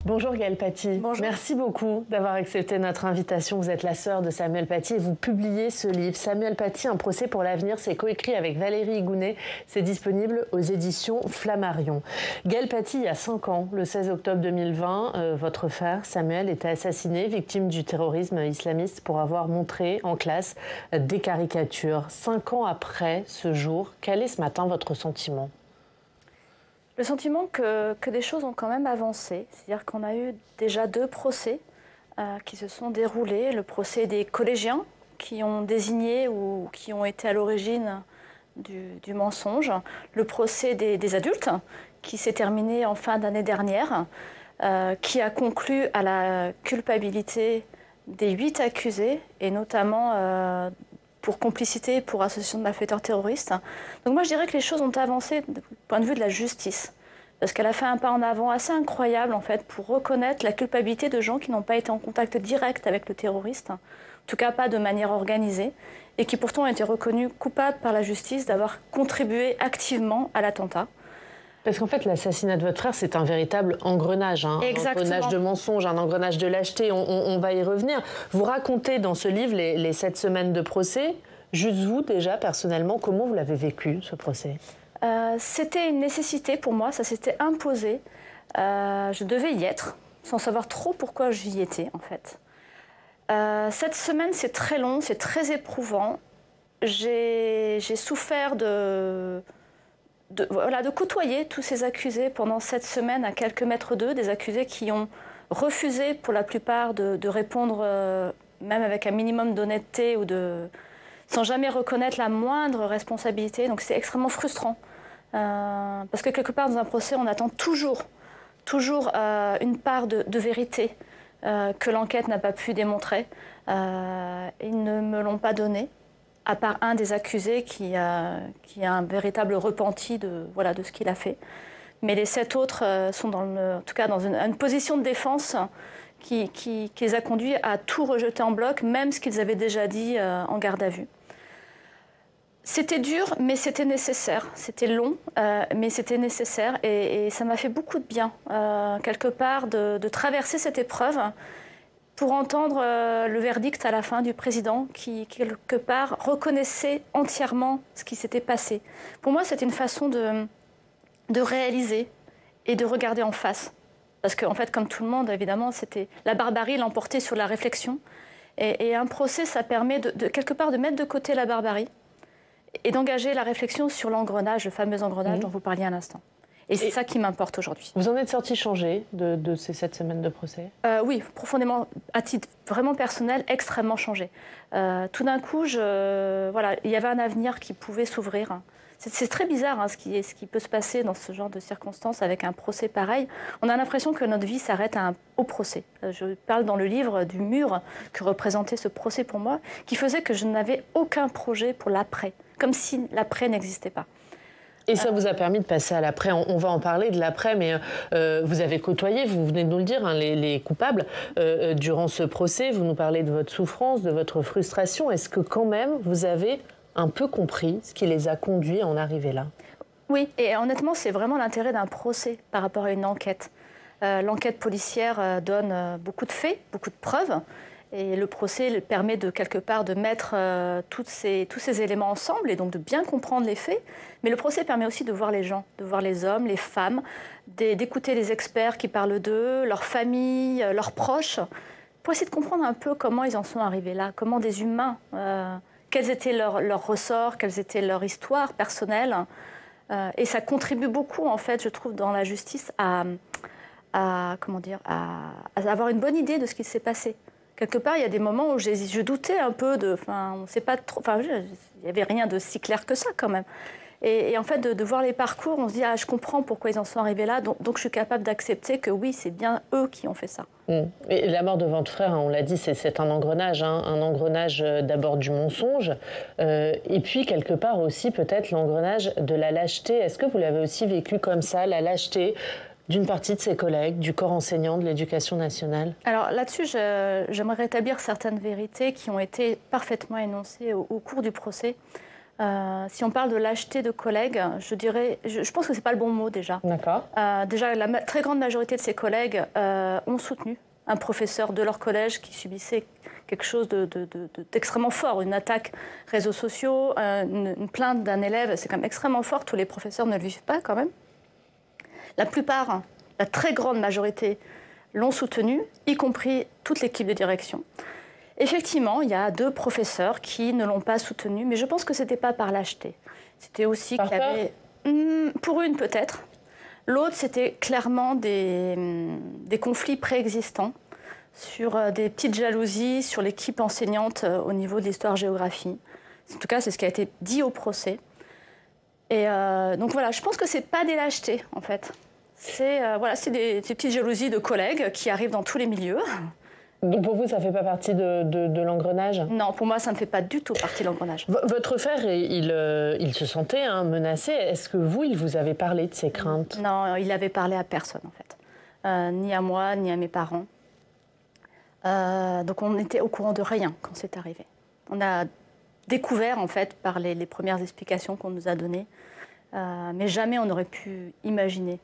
Bonjour Gaëlle Paty. Bonjour. Merci beaucoup d'avoir accepté notre invitation. Vous êtes la sœur de Samuel Paty et vous publiez ce livre. Samuel Paty, un procès pour l'avenir, c'est coécrit avec Valérie Higounet. C'est disponible aux éditions Flammarion. Gaëlle Paty, il y a 5 ans, le 16 octobre 2020, votre frère Samuel était assassiné, victime du terrorisme islamiste pour avoir montré en classe des caricatures. 5 ans après ce jour, quel est ce matin votre sentiment ? Le sentiment que les choses ont quand même avancé. C'est-à-dire qu'on a eu déjà 2 procès qui se sont déroulés. Le procès des collégiens qui ont désigné ou qui ont été à l'origine du mensonge. Le procès des adultes qui s'est terminé en fin d'année dernière, qui a conclu à la culpabilité des 8 accusés, et notamment pour complicité, pour association de malfaiteurs terroristes. Donc moi je dirais que les choses ont avancé du point de vue de la justice, parce qu'elle a fait un pas en avant assez incroyable en fait pour reconnaître la culpabilité de gens qui n'ont pas été en contact direct avec le terroriste, en tout cas pas de manière organisée, et qui pourtant ont été reconnus coupables par la justice d'avoir contribué activement à l'attentat. Parce qu'en fait, l'assassinat de votre frère, c'est un véritable engrenage, un engrenage de mensonges, un engrenage de lâcheté. On va y revenir. Vous racontez dans ce livre les 7 semaines de procès. Juste vous, déjà, personnellement, comment vous l'avez vécu, ce procès ? C'était une nécessité pour moi, ça s'était imposé. Je devais y être, sans savoir trop pourquoi j'y étais, en fait. Cette semaine, c'est très long, c'est très éprouvant. J'ai souffert de côtoyer tous ces accusés pendant 7 semaines à quelques mètres d'eux, des accusés qui ont refusé pour la plupart de répondre, même avec un minimum d'honnêteté ou sans jamais reconnaître la moindre responsabilité. Donc c'est extrêmement frustrant. Parce que quelque part dans un procès, on attend toujours une part de vérité que l'enquête n'a pas pu démontrer. Ils ne me l'ont pas donnée, à part un des accusés qui a un véritable repenti de ce qu'il a fait. Mais les 7 autres sont en tout cas dans une position de défense qui les a conduits à tout rejeter en bloc, même ce qu'ils avaient déjà dit en garde à vue. C'était dur, mais c'était nécessaire. C'était long, mais c'était nécessaire. Et ça m'a fait beaucoup de bien, quelque part, de traverser cette épreuve pour entendre le verdict à la fin du président qui, quelque part, reconnaissait entièrement ce qui s'était passé. Pour moi, c'était une façon de réaliser et de regarder en face. Parce qu'en fait, comme tout le monde, évidemment, c'était la barbarie l'emportait sur la réflexion. Et un procès, ça permet quelque part de mettre de côté la barbarie et d'engager la réflexion sur l'engrenage, le fameux engrenage dont vous parliez à l'instant. Et c'est ça qui m'importe aujourd'hui. Vous en êtes sorti changé de ces 7 semaines de procès ? Oui, profondément, à titre vraiment personnel, extrêmement changé. Tout d'un coup, il y avait un avenir qui pouvait s'ouvrir. C'est très bizarre ce qui peut se passer dans ce genre de circonstances avec un procès pareil. On a l'impression que notre vie s'arrête au procès. Je parle dans le livre du mur que représentait ce procès pour moi, qui faisait que je n'avais aucun projet pour l'après, comme si l'après n'existait pas. Et ça vous a permis de passer à l'après. On va en parler de l'après, mais vous avez côtoyé, vous venez de nous le dire, les coupables durant ce procès. Vous nous parlez de votre souffrance, de votre frustration. Est-ce que quand même vous avez un peu compris ce qui les a conduits à en arriver là ? Oui, et honnêtement, c'est vraiment l'intérêt d'un procès par rapport à une enquête. L'enquête policière donne beaucoup de faits, beaucoup de preuves. Et le procès permet de quelque part de mettre tous ces éléments ensemble et donc de bien comprendre les faits. Mais le procès permet aussi de voir les gens, de voir les hommes, les femmes, d'écouter les experts qui parlent d'eux, leurs familles, leurs proches, pour essayer de comprendre un peu comment ils en sont arrivés là, comment des humains, quels étaient leurs ressorts, quelles étaient leurs histoires personnelles. Et ça contribue beaucoup, en fait, je trouve, dans la justice à avoir une bonne idée de ce qui s'est passé. Quelque part, il y a des moments où je doutais un peu on sait pas trop, il n'y avait rien de si clair que ça quand même. Et en fait, de voir les parcours, on se dit, je comprends pourquoi ils en sont arrivés là, donc je suis capable d'accepter que oui, c'est bien eux qui ont fait ça. Et la mort de votre frère, on l'a dit, c'est un engrenage d'abord du mensonge, et puis quelque part aussi peut-être l'engrenage de la lâcheté. Est-ce que vous l'avez aussi vécu comme ça, la lâcheté d'une partie de ses collègues, du corps enseignant de l'Éducation nationale ? Alors là-dessus, j'aimerais rétablir certaines vérités qui ont été parfaitement énoncées au cours du procès. Si on parle de lâcheté de collègues, je pense que ce n'est pas le bon mot déjà. D'accord. Déjà, la très grande majorité de ses collègues ont soutenu un professeur de leur collège qui subissait quelque chose d'extrêmement fort, une attaque réseaux sociaux, une plainte d'un élève, c'est quand même extrêmement fort, tous les professeurs ne le vivent pas quand même. La plupart, la très grande majorité, l'ont soutenu, y compris toute l'équipe de direction. Effectivement, il y a 2 professeurs qui ne l'ont pas soutenu, mais je pense que ce n'était pas par lâcheté. C'était aussi qu'il y avait... Pour une peut-être. L'autre, c'était clairement des conflits préexistants sur des petites jalousies sur l'équipe enseignante au niveau de l'histoire-géographie. En tout cas, c'est ce qui a été dit au procès. Et donc voilà, je pense que ce n'est pas des lâchetés, en fait. C'est des petites jalousies de collègues qui arrivent dans tous les milieux. Donc pour vous, ça ne fait pas partie de l'engrenage? Non, pour moi, ça ne fait pas du tout partie de l'engrenage. Votre frère, il se sentait menacé. Est-ce que vous, il vous avait parlé de ses craintes? Non, il n'avait parlé à personne, en fait. Ni à moi, ni à mes parents. Donc on était au courant de rien quand c'est arrivé. On a découvert, en fait, par les premières explications qu'on nous a données. Mais jamais on n'aurait pu imaginer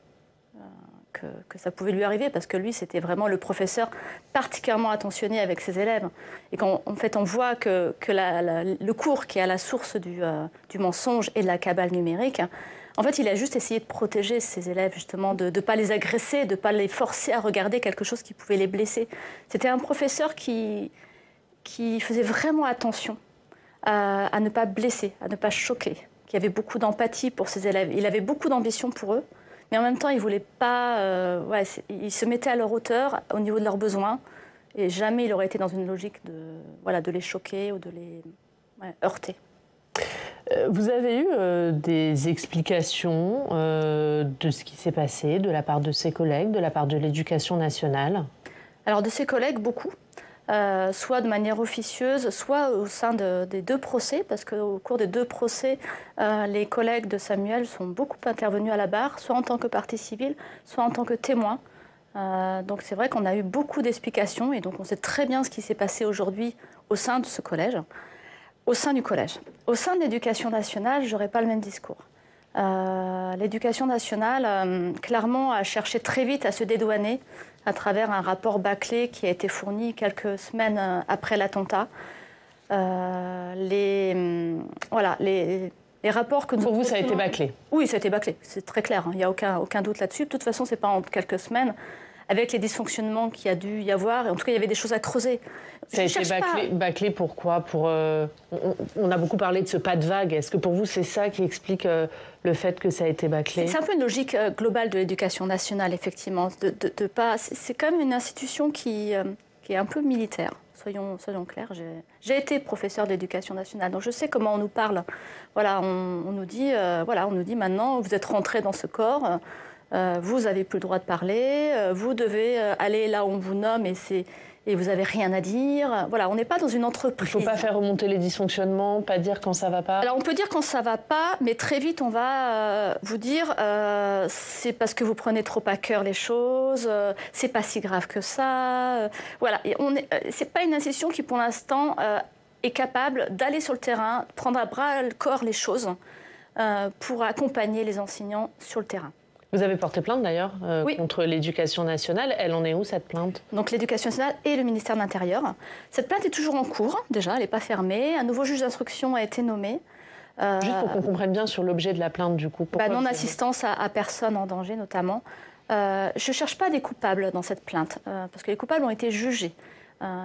que ça pouvait lui arriver, parce que lui, c'était vraiment le professeur particulièrement attentionné avec ses élèves. Et quand en fait, on voit que le cours qui est à la source du mensonge et de la cabale numérique, en fait, il a juste essayé de protéger ses élèves, justement, de ne pas les agresser, de ne pas les forcer à regarder quelque chose qui pouvait les blesser. C'était un professeur qui faisait vraiment attention à ne pas blesser, à ne pas choquer, qui avait beaucoup d'empathie pour ses élèves. Il avait beaucoup d'ambition pour eux. Mais en même temps, il voulait pas. Il se mettait à leur hauteur au niveau de leurs besoins, et jamais il aurait été dans une logique de les choquer ou de les heurter. Vous avez eu des explications de ce qui s'est passé de la part de ses collègues, de la part de l'Éducation nationale? Alors de ses collègues, beaucoup. Soit de manière officieuse, soit au sein des 2 procès, parce qu'au cours des 2 procès, les collègues de Samuel sont beaucoup intervenus à la barre, soit en tant que partie civile, soit en tant que témoin. Donc c'est vrai qu'on a eu beaucoup d'explications, et donc on sait très bien ce qui s'est passé aujourd'hui au sein de ce collège, au sein du collège. Au sein de l'Éducation nationale, je n'aurais pas le même discours. L'Éducation nationale, clairement, a cherché très vite à se dédouaner à travers un rapport bâclé qui a été fourni quelques semaines après l'attentat. Les rapports que nous... Pour vous, ça a été bâclé? Oui, ça a été bâclé, c'est très clair, il n'y a aucun doute là-dessus. De toute façon, ce n'est pas en quelques semaines, avec les dysfonctionnements qu'il y a dû y avoir, et en tout cas, il y avait des choses à creuser. Ça a été bâclé pourquoi? On a beaucoup parlé de ce pas de vague. Est-ce que pour vous, c'est ça qui explique le fait que ça a été bâclé? C'est un peu une logique globale de l'Éducation nationale, effectivement. C'est quand même une institution qui est un peu militaire, soyons clairs. J'ai été professeur d'éducation nationale, donc je sais comment on nous parle. Voilà, on nous dit maintenant, vous êtes rentré dans ce corps, vous n'avez plus le droit de parler, vous devez aller là où on vous nomme, et vous n'avez rien à dire. Voilà, on n'est pas dans une entreprise. Il ne faut pas faire remonter les dysfonctionnements, pas dire quand ça ne va pas? Alors, on peut dire quand ça ne va pas, mais très vite, on va vous dire c'est parce que vous prenez trop à cœur les choses, c'est pas si grave que ça. Voilà, c'est pas une institution qui, pour l'instant, est capable d'aller sur le terrain, prendre à bras-le-corps les choses pour accompagner les enseignants sur le terrain. Vous avez porté plainte d'ailleurs oui. contre l'Éducation nationale. Elle en est où, cette plainte? Donc l'Éducation nationale et le ministère de l'Intérieur. Cette plainte est toujours en cours, déjà, elle n'est pas fermée. Un nouveau juge d'instruction a été nommé. Juste pour qu'on comprenne bien sur l'objet de la plainte, du coup. Non-assistance à personne en danger, notamment. Je ne cherche pas des coupables dans cette plainte, parce que les coupables ont été jugés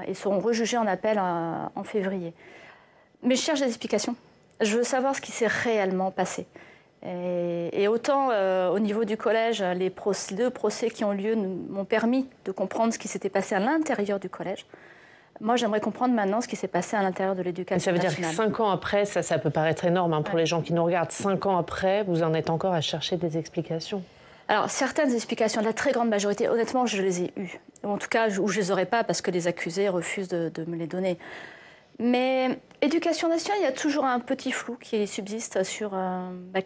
et seront rejugés en appel en février. Mais je cherche des explications. Je veux savoir ce qui s'est réellement passé. Et autant au niveau du collège, les 2 procès qui ont lieu m'ont permis de comprendre ce qui s'était passé à l'intérieur du collège. Moi, j'aimerais comprendre maintenant ce qui s'est passé à l'intérieur de l'Éducation nationale. Ça veut dire que 5 ans après, ça peut paraître énorme pour les gens qui nous regardent, 5 ans après, vous en êtes encore à chercher des explications? Alors, certaines explications, la très grande majorité, honnêtement, je les ai eues. Ou en tout cas, je ne les aurais pas parce que les accusés refusent de me les donner. Mais Éducation nationale, il y a toujours un petit flou qui subsiste sur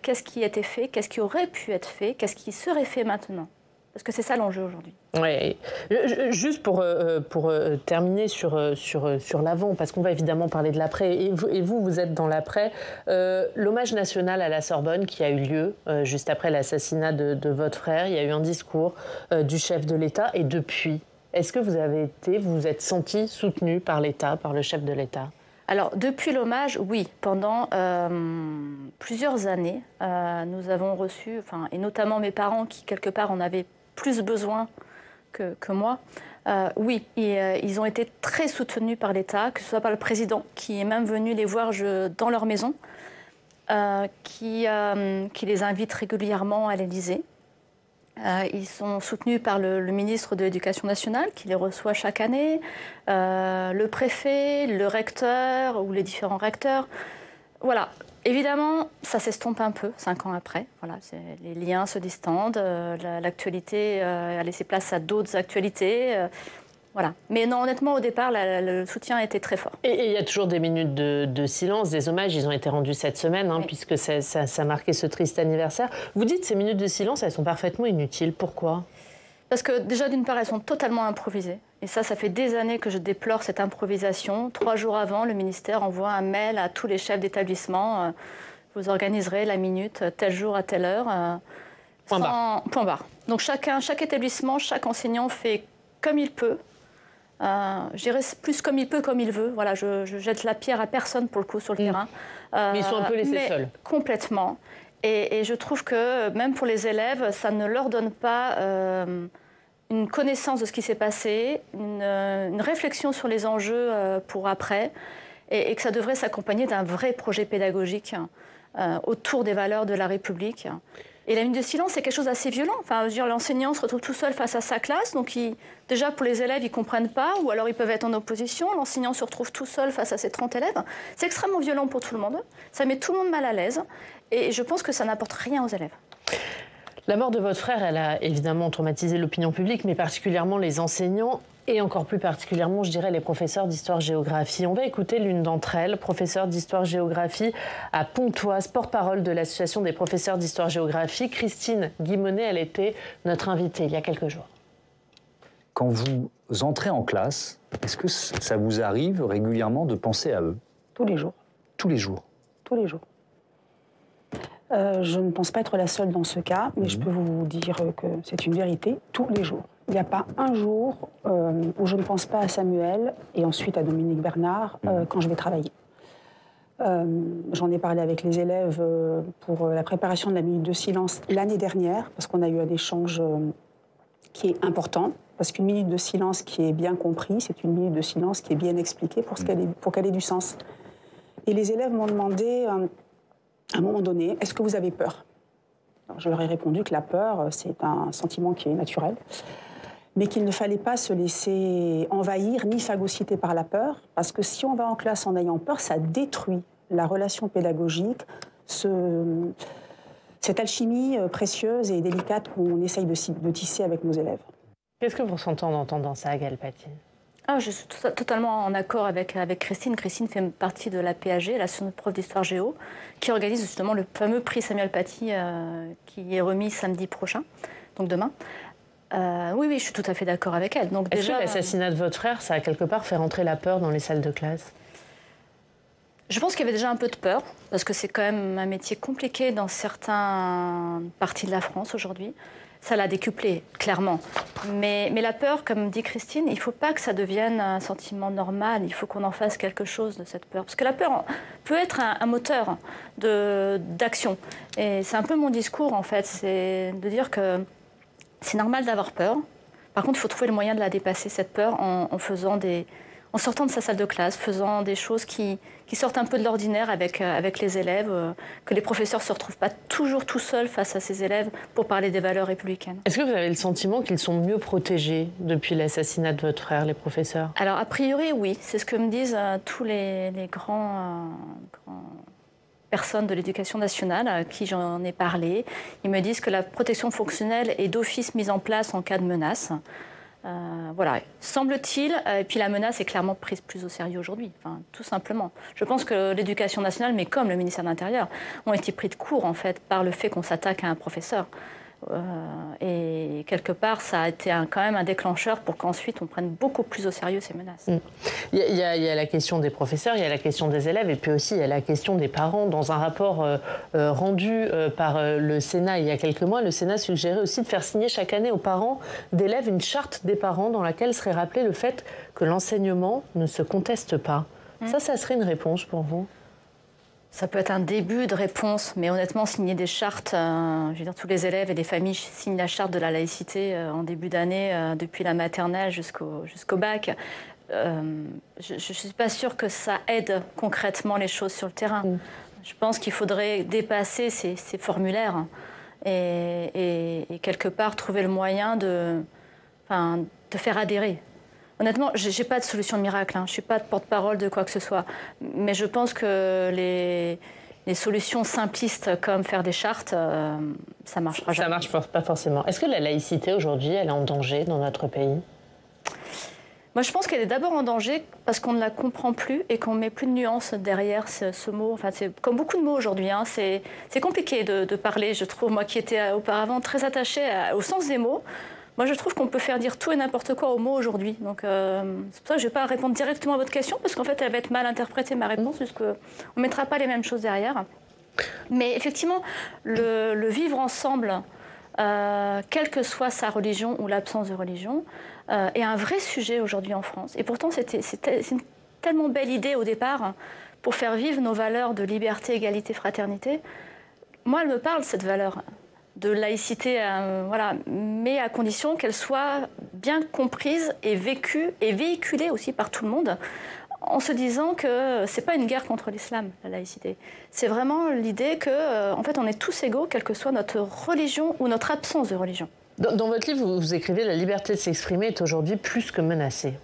qu'est-ce qui a été fait, qu'est-ce qui aurait pu être fait, qu'est-ce qui serait fait maintenant. Parce que c'est ça l'enjeu aujourd'hui. Ouais. Juste pour terminer sur l'avant, parce qu'on va évidemment parler de l'après, et vous êtes dans l'après. L'hommage national à la Sorbonne qui a eu lieu juste après l'assassinat de votre frère, il y a eu un discours du chef de l'État, et depuis, est-ce que vous vous êtes senti soutenu par l'État, par le chef de l'État ? Alors, depuis l'hommage, oui. Pendant plusieurs années, nous avons reçu, et notamment mes parents qui, quelque part, en avaient plus besoin que moi, oui, ils ont été très soutenus par l'État, que ce soit par le président, qui est même venu les voir dans leur maison, qui les invite régulièrement à l'Élysée. Ils sont soutenus par le ministre de l'Éducation nationale, qui les reçoit chaque année, le préfet, le recteur ou les différents recteurs. Voilà. Évidemment, ça s'estompe un peu 5 ans après. Voilà, les liens se distendent, l'actualité a laissé place à d'autres actualités. Voilà. Mais non, honnêtement, au départ, le soutien était très fort. Et il y a toujours des minutes de silence, des hommages. Ils ont été rendus cette semaine, oui. Puisque ça marquait ce triste anniversaire. Vous dites ces minutes de silence, elles sont parfaitement inutiles. Pourquoi ? Parce que déjà, d'une part, elles sont totalement improvisées. Et ça fait des années que je déplore cette improvisation. 3 jours avant, le ministère envoie un mail à tous les chefs d'établissement. Vous organiserez la minute tel jour à telle heure. Point barre. Donc chaque établissement, chaque enseignant fait comme il peut. Je dirais plus comme il peut, comme il veut. Voilà, je jette la pierre à personne pour le coup sur le terrain. Mais ils sont un peu laissés seuls. Complètement. Et je trouve que même pour les élèves, ça ne leur donne pas une connaissance de ce qui s'est passé, une réflexion sur les enjeux pour après, et que ça devrait s'accompagner d'un vrai projet pédagogique autour des valeurs de la République. Et la minute de silence, c'est quelque chose d'assez violent. Enfin, je veux dire, l'enseignant se retrouve tout seul face à sa classe, donc déjà pour les élèves, ils ne comprennent pas, ou alors ils peuvent être en opposition. L'enseignant se retrouve tout seul face à ses 30 élèves. C'est extrêmement violent pour tout le monde. Ça met tout le monde mal à l'aise, et je pense que ça n'apporte rien aux élèves. La mort de votre frère, elle a évidemment traumatisé l'opinion publique, mais particulièrement les enseignants et encore plus particulièrement, je dirais, les professeurs d'histoire-géographie. On va écouter l'une d'entre elles, professeure d'histoire-géographie à Pontoise, porte-parole de l'Association des professeurs d'histoire-géographie. Christine Guimonet, elle était notre invitée il y a quelques jours. Quand vous entrez en classe, est-ce que ça vous arrive régulièrement de penser à eux ? Tous les jours. Tous les jours ? Tous les jours. Je ne pense pas être la seule dans ce cas, mais je peux vous dire que c'est une vérité, tous les jours. Il n'y a pas un jour où je ne pense pas à Samuel et ensuite à Dominique Bernard quand je vais travailler. J'en ai parlé avec les élèves pour la préparation de la minute de silence l'année dernière, parce qu'on a eu un échange qui est important, parce qu'une minute de silence qui est bien comprise, c'est une minute de silence qui est bien expliquée pour qu'elle ait du sens. Et les élèves m'ont demandé... à un moment donné, est-ce que vous avez peur ? Alors, je leur ai répondu que la peur, c'est un sentiment qui est naturel, mais qu'il ne fallait pas se laisser envahir ni phagocyter par la peur, parce que si on va en classe en ayant peur, ça détruit la relation pédagogique, cette alchimie précieuse et délicate qu'on essaye de tisser avec nos élèves. Qu'est-ce que vous ressentez en entendant ça, Gaëlle Paty ? Je suis totalement en accord avec Christine. Christine fait partie de la PAG, l'Association de profs d'histoire géo, qui organise justement le fameux prix Samuel Paty qui est remis samedi prochain, donc demain. Oui, je suis tout à fait d'accord avec elle. Donc, Est-ce que l'assassinat de votre frère, ça a quelque part fait rentrer la peur dans les salles de classe ? Je pense qu'il y avait déjà un peu de peur, parce que c'est quand même un métier compliqué dans certaines parties de la France aujourd'hui. Ça l'a décuplé, clairement. Mais la peur, comme dit Christine, il ne faut pas que ça devienne un sentiment normal. Il faut qu'on en fasse quelque chose de cette peur. Parce que la peur peut être un moteur d'action. Et c'est un peu mon discours, en fait. C'est de dire que c'est normal d'avoir peur. Par contre, il faut trouver le moyen de la dépasser, cette peur, en sortant de sa salle de classe, faisant des choses qui sortent un peu de l'ordinaire avec les élèves, que les professeurs ne se retrouvent pas toujours tout seuls face à ces élèves pour parler des valeurs républicaines. Est-ce que vous avez le sentiment qu'ils sont mieux protégés depuis l'assassinat de votre frère, les professeurs ? Alors, a priori, oui. C'est ce que me disent tous les grands personnes de l'éducation nationale à qui j'en ai parlé. Ils me disent que la protection fonctionnelle est d'office mise en place en cas de menace. Voilà, semble-t-il, et puis la menace est clairement prise plus au sérieux aujourd'hui, tout simplement. Je pense que l'éducation nationale, mais comme le ministère de l'Intérieur, ont été pris de court en fait par le fait qu'on s'attaque à un professeur. Et quelque part, ça a été quand même un déclencheur pour qu'ensuite on prenne beaucoup plus au sérieux ces menaces. Il y a la question des professeurs, il y a la question des élèves et puis aussi il y a la question des parents. Dans un rapport rendu par le Sénat il y a quelques mois, le Sénat suggérait aussi de faire signer chaque année aux parents d'élèves une charte des parents dans laquelle serait rappelé le fait que l'enseignement ne se conteste pas. Ça serait une réponse pour vous ? Ça peut être un début de réponse, mais honnêtement, signer des chartes, je veux dire, tous les élèves et les familles signent la charte de la laïcité en début d'année, depuis la maternelle jusqu'au bac. Je ne suis pas sûre que ça aide concrètement les choses sur le terrain. Je pense qu'il faudrait dépasser ces formulaires et quelque part trouver le moyen de faire adhérer. Honnêtement, je n'ai pas de solution miracle, je ne suis pas de porte-parole de quoi que ce soit. Mais je pense que les solutions simplistes comme faire des chartes, ça ne marchera jamais. Ça ne marche pas forcément. Est-ce que la laïcité aujourd'hui, elle est en danger dans notre pays ? Moi, je pense qu'elle est d'abord en danger parce qu'on ne la comprend plus et qu'on ne met plus de nuances derrière ce mot. Enfin, c'est comme beaucoup de mots aujourd'hui. C'est compliqué de parler, je trouve. Moi qui étais auparavant très attachée au sens des mots, moi, je trouve qu'on peut faire dire tout et n'importe quoi aux mots aujourd'hui. Donc, c'est pour ça que je ne vais pas répondre directement à votre question, parce qu'en fait, elle va être mal interprétée, ma réponse, puisqu'on ne mettra pas les mêmes choses derrière. Mais effectivement, le vivre ensemble, quelle que soit sa religion ou l'absence de religion, est un vrai sujet aujourd'hui en France. Et pourtant, c'est une tellement belle idée au départ pour faire vivre nos valeurs de liberté, égalité, fraternité. Moi, elle me parle, cette valeur de laïcité, mais à condition qu'elle soit bien comprise et vécue et véhiculée aussi par tout le monde, en se disant que c'est pas une guerre contre l'islam, la laïcité. C'est vraiment l'idée que, en fait, on est tous égaux, quelle que soit notre religion ou notre absence de religion. Dans votre livre, vous écrivez « La liberté de s'exprimer est aujourd'hui plus que menacée ».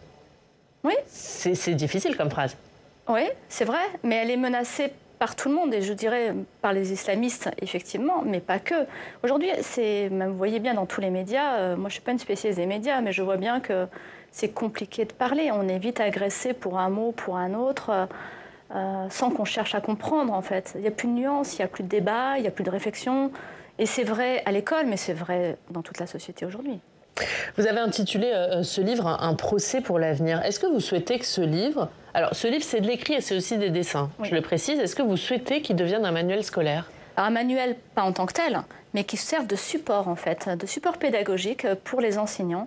Oui. C'est difficile comme phrase. Oui, c'est vrai, mais elle est menacée par tout le monde, et je dirais par les islamistes, effectivement, mais pas que. Aujourd'hui, vous voyez bien dans tous les médias, moi je ne suis pas une spécialiste des médias, mais je vois bien que c'est compliqué de parler. On est vite agressé pour un mot, pour un autre, sans qu'on cherche à comprendre, en fait. Il n'y a plus de nuances, il n'y a plus de débat, il n'y a plus de réflexion. Et c'est vrai à l'école, mais c'est vrai dans toute la société aujourd'hui. Vous avez intitulé ce livre « Un procès pour l'avenir ». Est-ce que vous souhaitez que ce livre... Alors, ce livre, c'est de l'écrit et c'est aussi des dessins, oui. Je le précise. Est-ce que vous souhaitez qu'il devienne un manuel scolaire ? Alors, un manuel, pas en tant que tel, mais qui serve de support, en fait, de support pédagogique pour les enseignants.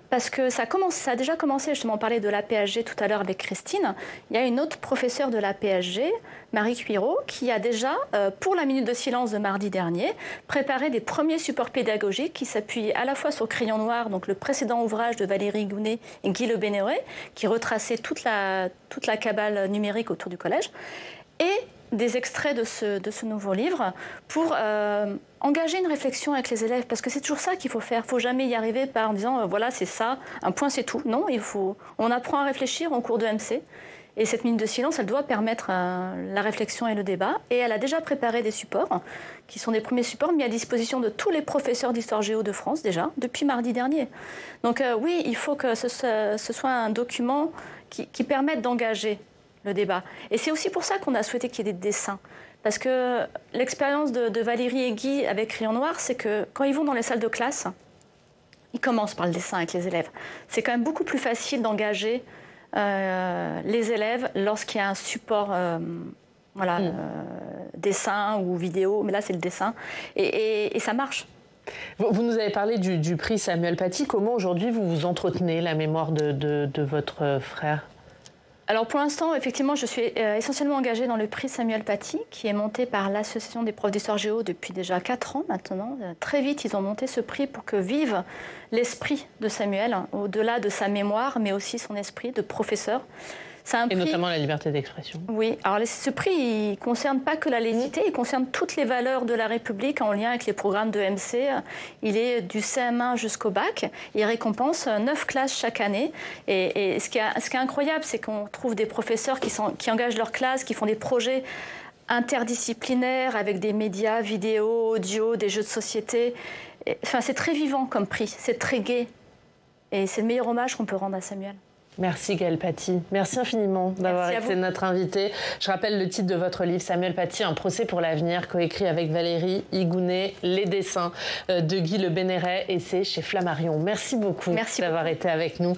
Parce que ça a déjà commencé, justement, on parlait de l'APHG tout à l'heure avec Christine. Il y a une autre professeure de l'APHG, Marie Cuiraud, qui a déjà, pour la minute de silence de mardi dernier, préparé des premiers supports pédagogiques qui s'appuient à la fois sur Crayon Noir, donc le précédent ouvrage de Valérie Gounet et Guy Le Bénéret, qui retraçait toute la cabale numérique autour du collège, et des extraits de ce nouveau livre pour engager une réflexion avec les élèves, parce que c'est toujours ça qu'il faut faire. Il ne faut jamais y arriver en disant voilà, c'est ça, un point, c'est tout. Non, on apprend à réfléchir en cours de MC. Et cette minute de silence, elle doit permettre la réflexion et le débat. Et elle a déjà préparé des supports, qui sont des premiers supports mis à disposition de tous les professeurs d'histoire géo de France, déjà, depuis mardi dernier. Donc oui, il faut que ce soit un document qui permette d'engager le débat. Et c'est aussi pour ça qu'on a souhaité qu'il y ait des dessins. Parce que l'expérience de Valérie et Guy avec Crayon Noir, c'est que quand ils vont dans les salles de classe, ils commencent par le dessin avec les élèves. C'est quand même beaucoup plus facile d'engager les élèves lorsqu'il y a un support dessin ou vidéo, mais là c'est le dessin, et ça marche. Vous nous avez parlé du prix Samuel Paty. Comment aujourd'hui vous entretenez la mémoire de votre frère ? Alors pour l'instant, effectivement, je suis essentiellement engagée dans le prix Samuel Paty, qui est monté par l'Association des profs d'histoire géo depuis déjà 4 ans maintenant. Très vite, ils ont monté ce prix pour que vive l'esprit de Samuel, au-delà de sa mémoire, mais aussi son esprit de professeur. Et notamment la liberté d'expression. Oui, alors ce prix, il ne concerne pas que la laïcité, il concerne toutes les valeurs de la République en lien avec les programmes de MC. Il est du CM1 jusqu'au bac. Il récompense 9 classes chaque année. Et ce qui est incroyable, c'est qu'on trouve des professeurs qui engagent leur classe, qui font des projets interdisciplinaires avec des médias, vidéo, audio, des jeux de société. Enfin, c'est très vivant comme prix, c'est très gai. Et c'est le meilleur hommage qu'on peut rendre à Samuel. Merci Gaëlle Paty. Merci infiniment d'avoir été notre invitée. Je rappelle le titre de votre livre, Samuel Paty, Un procès pour l'avenir, coécrit avec Valérie Higounet, Les dessins de Guy Le Bénéret, et c'est chez Flammarion. Merci beaucoup d'avoir été avec nous.